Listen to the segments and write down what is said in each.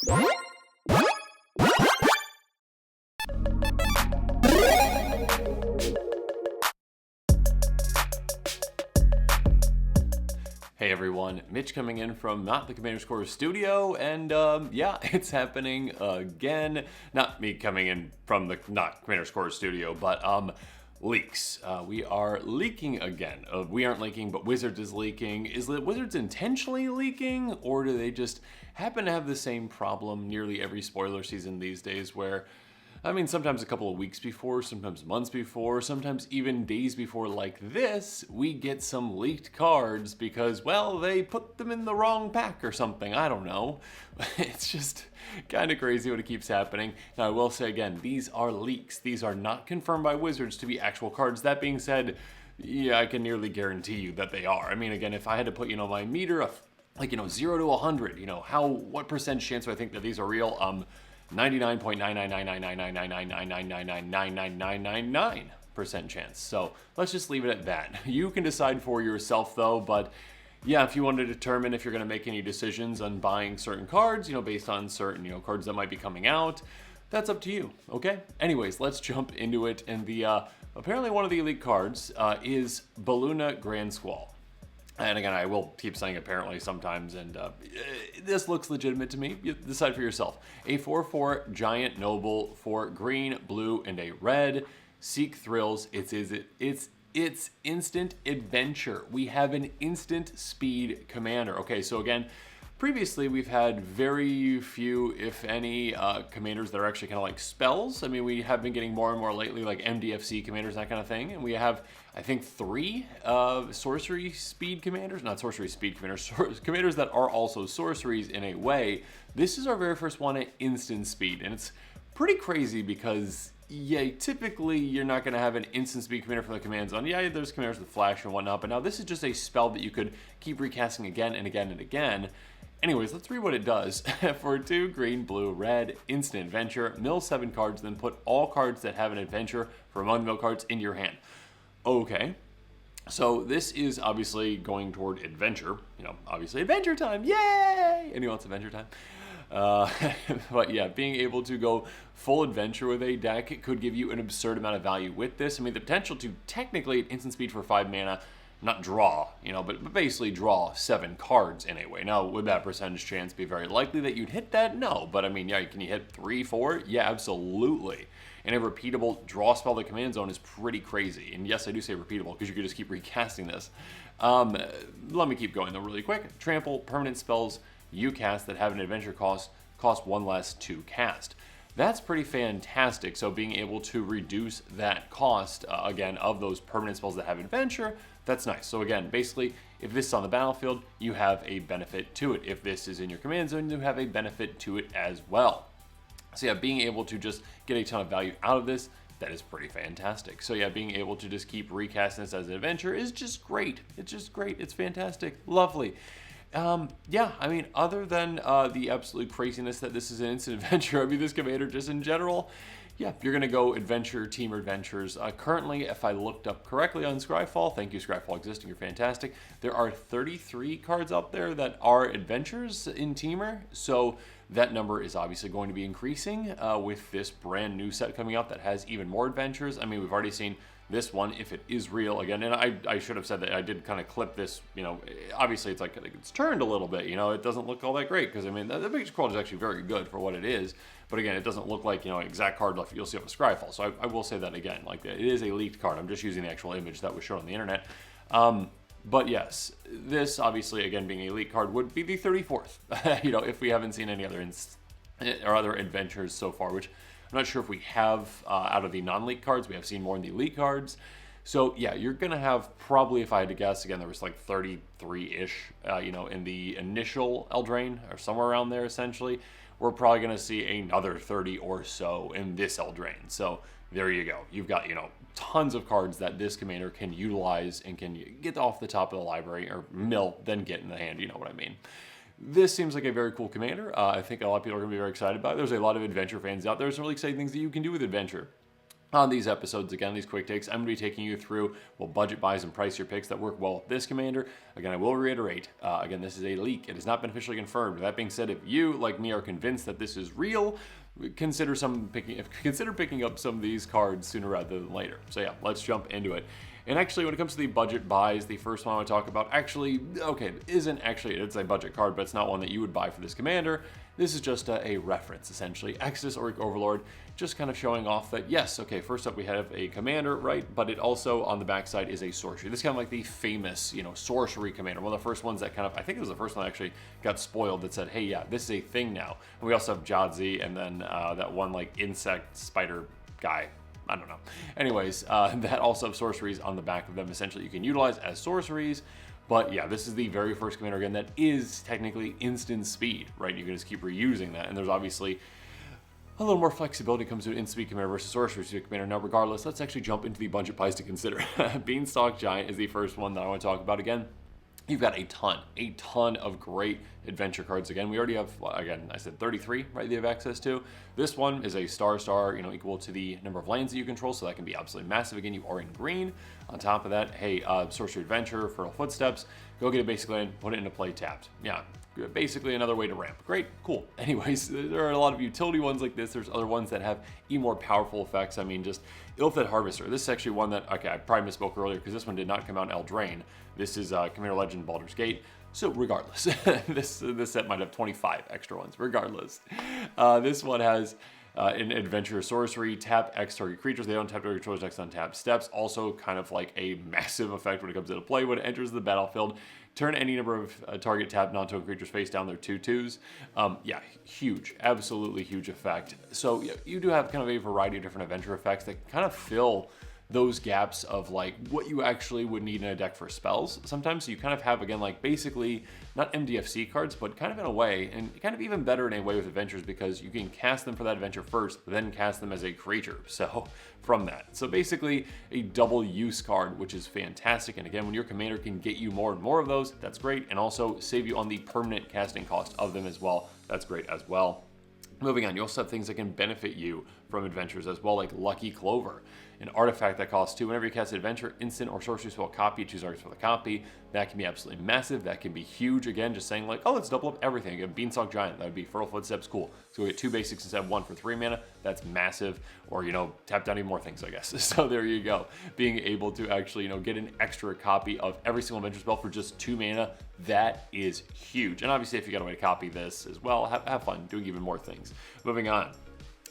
Hey everyone, Mitch coming in from not the Commander's Core studio, and yeah, it's happening again. Not me coming in from the not Commander's Core studio, but leaks. We are leaking again. We aren't leaking, but Wizards is leaking. Is it Wizards intentionally leaking, or do they just happen to have the same problem nearly every spoiler season these days where, I mean, sometimes a couple of weeks before, sometimes months before, sometimes even days before like this, we get some leaked cards because, well, they put them in the wrong pack or something. I don't know. It's just kind of crazy when it keeps happening. Now, I will say again, these are leaks. These are not confirmed by Wizards to be actual cards. That being said, yeah, I can nearly guarantee you that they are. I mean, again, if I had to put, my meter of, 0 to 100, what percent chance do I think that these are real? 99.9999999999999% chance. So let's just leave it at that. You can decide for yourself though, but yeah, if you want to determine if you're going to make any decisions on buying certain cards, based on certain, cards that might be coming out, that's up to you, okay? Anyways, let's jump into it. And the, apparently one of the elite cards is Belunda Grandsquall. And again, I will keep saying apparently sometimes, and this looks legitimate to me. You decide for yourself. A 4/4 giant noble for green, blue, and a red. Seek thrills. It's instant adventure. We have an instant speed commander. Okay, so again, previously we've had very few, if any, commanders that are actually kind of like spells. I mean, we have been getting more and more lately, like MDFC commanders, that kind of thing. And we have, I think, 3 sorcery speed commanders, not sorcery speed commanders, commanders that are also sorceries in a way. This is our very first one at instant speed, and it's pretty crazy because, yeah, typically you're not going to have an instant speed commander from the command zone. Yeah, there's commanders with flash and whatnot, but now this is just a spell that you could keep recasting again and again and again. Anyways, let's read what it does. For 2 green, blue, red, instant adventure, mill 7 cards, then put all cards that have an adventure from among the mill cards into your hand. Okay, so this is obviously going toward adventure. Obviously adventure time, yay! Anyone wants adventure time? But yeah, being able to go full adventure with a deck, it could give you an absurd amount of value with this. I mean, the potential to technically instant speed for 5 mana, not draw, but basically draw 7 cards in a way. Now, would that percentage chance be very likely that you'd hit that? No, but I mean, yeah, can you hit 3, 4? Yeah, absolutely. And a repeatable draw spell the command zone is pretty crazy. And yes, I do say repeatable because you could just keep recasting this. Let me keep going though really quick. Trample, permanent spells you cast that have an adventure cost 1 less to cast. That's pretty fantastic. So being able to reduce that cost, again, of those permanent spells that have adventure, that's nice. So again, basically, if this is on the battlefield, you have a benefit to it. If this is in your command zone, you have a benefit to it as well. So yeah, being able to just get a ton of value out of this, that is pretty fantastic. So yeah, being able to just keep recasting this as an adventure is just great. It's just great. It's fantastic. Lovely. Yeah, I mean, other than the absolute craziness that this is an instant adventure, I mean, this commander just in general, yeah, you're going to go adventure, team adventures. Currently, if I looked up correctly on Scryfall, thank you Scryfall existing, you're fantastic, there are 33 cards out there that are adventures in Teamer, so that number is obviously going to be increasing with this brand new set coming out that has even more adventures. I mean, we've already seen this one, if it is real, again, and I should have said that I did kind of clip this, obviously it's like, it's turned a little bit, it doesn't look all that great, because I mean, the picture quality is actually very good for what it is, but again, it doesn't look like, an exact card like you'll see on the Scryfall, so I will say that again, like, it is a leaked card. I'm just using the actual image that was shown on the internet. But yes, this obviously, again, being a leaked card would be the 34th, if we haven't seen any other other adventures so far, which I'm not sure if we have out of the non-leaked cards. We have seen more in the elite cards. So yeah, you're going to have probably, if I had to guess, again, there was like 33-ish, in the initial Eldraine, or somewhere around there, essentially. We're probably going to see another 30 or so in this Eldraine. So there you go. You've got, tons of cards that this commander can utilize and can get off the top of the library, or mill, then get in the hand, you know what I mean. This seems like a very cool commander. I think a lot of people are going to be very excited about it. There's a lot of adventure fans out there. There's some really exciting things that you can do with adventure. On these episodes, again, these quick takes, I'm going to be taking you through, well, budget buys and pricier picks that work well with this commander. Again, I will reiterate, again, this is a leak. It has not been officially confirmed. That being said, if you, like me, are convinced that this is real, consider picking up some of these cards sooner rather than later. So yeah, let's jump into it. And actually, when it comes to the budget buys, the first one I want to talk about it's a budget card, but it's not one that you would buy for this commander. This is just a reference, essentially. Exodus Auric Overlord, just kind of showing off that, yes, okay, first up we have a commander, right? But it also, on the backside, is a sorcery. This is kind of like the famous, sorcery commander. One of the first ones that I think it was the first one that actually got spoiled that said, hey, yeah, this is a thing now. And we also have Jadzi, and then that one, insect spider guy. I don't know. Anyways, that also have sorceries on the back of them. Essentially, you can utilize as sorceries. But yeah, this is the very first commander, again, that is technically instant speed, right? You can just keep reusing that. And there's obviously a little more flexibility comes to an instant speed commander versus sorcery speed commander. Now, regardless, let's actually jump into the budget buys to consider. Beanstalk Giant is the first one that I want to talk about. Again, you've got a ton of great adventure cards. Again, we already have, again, I said 33, right, you have access to. This one is a star, equal to the number of lands that you control, so that can be absolutely massive. Again, you are in green. On top of that, hey, Sorcery Adventure, Fertile Footsteps, go get a basic land, put it into play tapped. Yeah, basically another way to ramp. Great, cool. Anyways, there are a lot of utility ones like this. There's other ones that have even more powerful effects. I mean, just Ill-Fed Harvester. This is actually one that, okay, I probably misspoke earlier because this one did not come out in Eldraine. This is Commander Legend Baldur's Gate. So regardless, this set might have 25 extra ones. Regardless, this one has an adventure sorcery, tap X target creatures. They don't tap target controllers next on tap steps. Also kind of like a massive effect when it comes into play. When it enters the battlefield, turn any number of target tap non-token creatures face down their 2/2s. Yeah, huge, absolutely huge effect. So yeah, you do have kind of a variety of different adventure effects that kind of fill those gaps of what you actually would need in a deck for spells. Sometimes you kind of have, again, basically not MDFC cards, but kind of in a way, and kind of even better in a way with adventures because you can cast them for that adventure first, then cast them as a creature. So from that. So basically a double use card, which is fantastic. And again, when your commander can get you more and more of those, that's great. And also save you on the permanent casting cost of them as well. That's great as well. Moving on, you also have things that can benefit you from adventures as well, like Lucky Clover, an artifact that costs 2. Whenever you cast an adventure, instant or sorcery spell copy, choose targets for the copy. That can be absolutely massive. That can be huge. Again, just saying oh, let's double up everything. Again, Beanstalk Giant, that would be Fertile Footsteps, cool. So we get 2 basics instead of 1 for 3 mana. That's massive. Or, tap down even more things, I guess. So there you go. Being able to actually, get an extra copy of every single adventure spell for just 2 mana, that is huge. And obviously, if you got a way to copy this as well, have fun doing even more things. Moving on.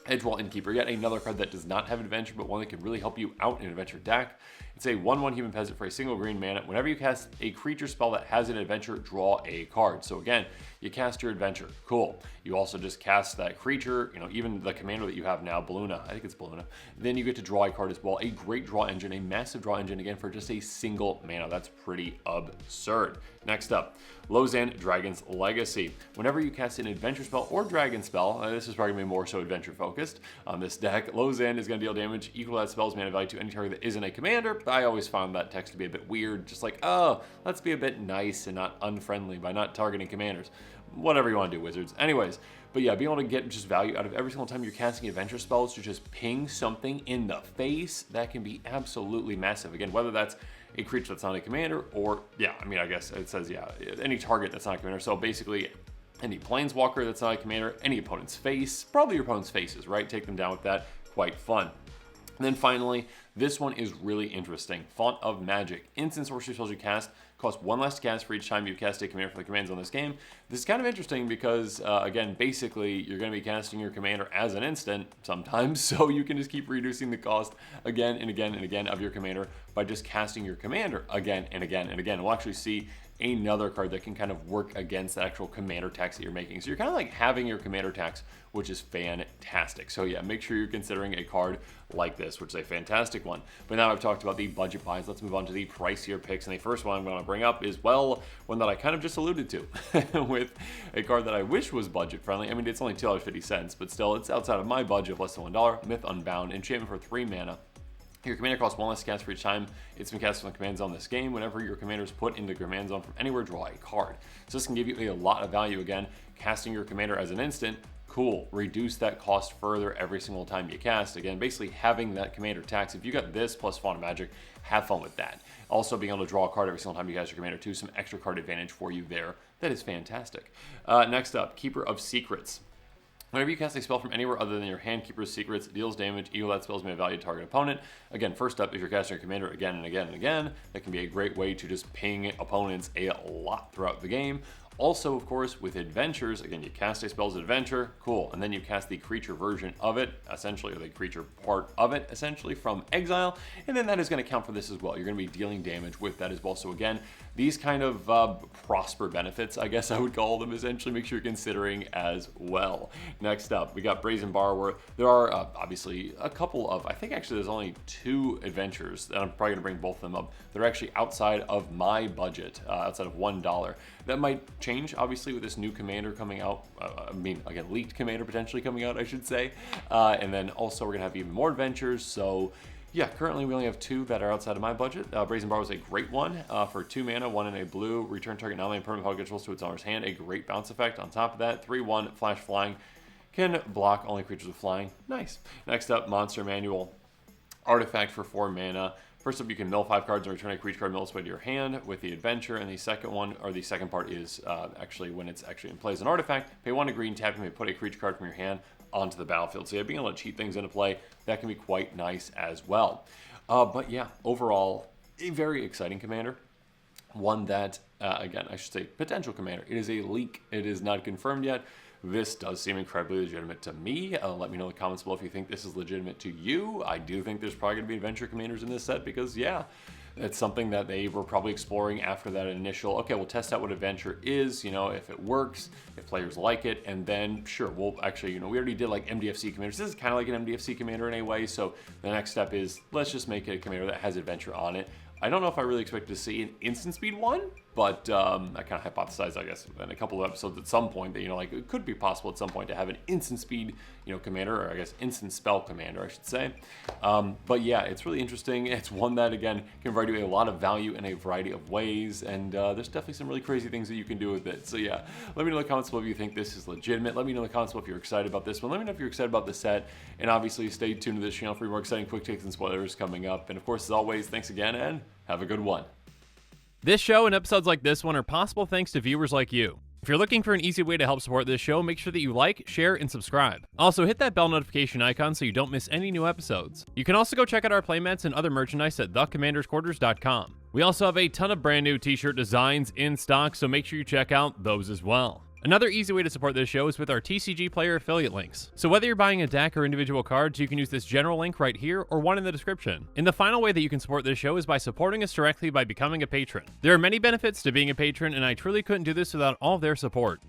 Edgewall Innkeeper, yet another card that does not have adventure, but one that can really help you out in an adventure deck. It's a 1/1 human peasant for a single green mana. Whenever you cast a creature spell that has an adventure, draw a card. So again, you cast your adventure, cool. You also just cast that creature, even the commander that you have now, Belunda, I think it's Belunda. Then you get to draw a card as well. A great draw engine, a massive draw engine, again, for just a single mana. That's pretty absurd. Next up, Lozan Dragon's Legacy. Whenever you cast an adventure spell or dragon spell, this is probably going to be more so adventure focused on this deck, Lozan is going to deal damage equal to that spell's mana value to any target that isn't a commander. I always found that text to be a bit weird, just oh, let's be a bit nice and not unfriendly by not targeting commanders. Whatever you want to do, wizards. Anyways, but yeah, being able to get just value out of every single time you're casting adventure spells to just ping something in the face, that can be absolutely massive. Again, whether that's a creature that's not a commander or, yeah, I mean, I guess it says, yeah, any target that's not a commander. So basically, any planeswalker that's not a commander, any opponent's face, probably your opponent's faces, right? Take them down with that. Quite fun. And then finally, this one is really interesting. Font of Magic. Instant sorcery spells you cast cost 1 less to cast for each time you cast a commander for the commands on this game. This is kind of interesting because, again, basically, you're going to be casting your commander as an instant sometimes, so you can just keep reducing the cost again and again and again of your commander by just casting your commander again and again and again. We'll actually see another card that can kind of work against the actual commander tax that you're making. So you're kind of having your commander tax, which is fantastic. So yeah, make sure you're considering a card like this, which is a fantastic one. But now I've talked about the budget buys. Let's move on to the pricier picks. And the first one I'm going to bring up is, well, one that I kind of just alluded to with a card that I wish was budget friendly. I mean, it's only $2.50, but still, it's outside of my budget of less than $1. Myth Unbound, enchantment for 3 mana. Your commander costs 1 less to cast for each time it's been cast from the command zone this game. Whenever your commander is put into the command zone from anywhere, draw a card. So this can give you a lot of value. Again, casting your commander as an instant, cool. Reduce that cost further every single time you cast. Again, basically having that commander tax. If you got this plus Font of Magic, have fun with that. Also being able to draw a card every single time you cast your commander too, some extra card advantage for you there. That is fantastic. Next up, Keeper of Secrets. Whenever you cast a spell from anywhere other than your hand, Keeper's Secrets deals damage equal that spell's made value to target opponent. Again, first up, if you're casting your commander again and again and again, that can be a great way to just ping opponents a lot throughout the game. Also, of course, with adventures, again, you cast a spell's adventure, cool, and then you cast the creature version of it, essentially, or the creature part of it, essentially, from exile, and then that is going to count for this as well. You're going to be dealing damage with that as well. So again, these kind of prosper benefits, I guess I would call them, essentially, make sure you're considering as well. Next up, we got Brazen Borrower. There are obviously a couple of, I think actually there's only 2 adventures, and I'm probably going to bring both of them up. They're actually outside of my budget, outside of $1. That might change, obviously, with this new commander coming out. Again, leaked commander potentially coming out, I should say. And then also we're going to have even more adventures. So, yeah, currently we only have 2 that are outside of my budget. Brazen Borrower is a great one for 2 mana, 1 in a blue. Return target non-land permanent power controls to its owner's hand. A great bounce effect. On top of that, 3/1 flash flying. Can block only creatures with flying. Nice. Next up, Monster Manual. Artifact for 4 mana. First up, you can mill 5 cards and return a creature card mill its way to your hand with the adventure. And the second one, or the second part, is actually when it's actually in play as an artifact. Pay 1 green, tap, and you put a creature card from your hand onto the battlefield. So yeah, being able to cheat things into play, that can be quite nice as well. But yeah, overall, a very exciting commander. One that, again, I should say potential commander. It is a leak. It is not confirmed yet. This does seem incredibly legitimate to me. Let me know in the comments below if you think this is legitimate to you. I do think there's probably going to be adventure commanders in this set because, yeah, it's something that they were probably exploring after that initial, okay, we'll test out what adventure is, if it works, if players like it, and then, sure, we'll actually, we already did like MDFC commanders. This is kind of like an MDFC commander in a way, so the next step is let's just make it a commander that has adventure on it. I don't know if I really expected to see an instant speed one, but I kind of hypothesized, I guess, in a couple of episodes at some point that, it could be possible at some point to have an instant speed, commander, or I guess instant spell commander, I should say. But yeah, it's really interesting. It's one that, again, can provide you a lot of value in a variety of ways, and there's definitely some really crazy things that you can do with it. So yeah, let me know in the comments below if you think this is legitimate. Let me know in the comments below if you're excited about this one. Let me know if you're excited about the set, and obviously stay tuned to this channel for more exciting quick takes and spoilers coming up. And of course, as always, thanks again, and have a good one. This show and episodes like this one are possible thanks to viewers like you. If you're looking for an easy way to help support this show, make sure that you like, share, and subscribe. Also, hit that bell notification icon so you don't miss any new episodes. You can also go check out our playmats and other merchandise at thecommandersquarters.com. We also have a ton of brand new t-shirt designs in stock, so make sure you check out those as well. Another easy way to support this show is with our TCG Player affiliate links. So whether you're buying a deck or individual cards, you can use this general link right here or one in the description. And the final way that you can support this show is by supporting us directly by becoming a patron. There are many benefits to being a patron, and I truly couldn't do this without all of their support.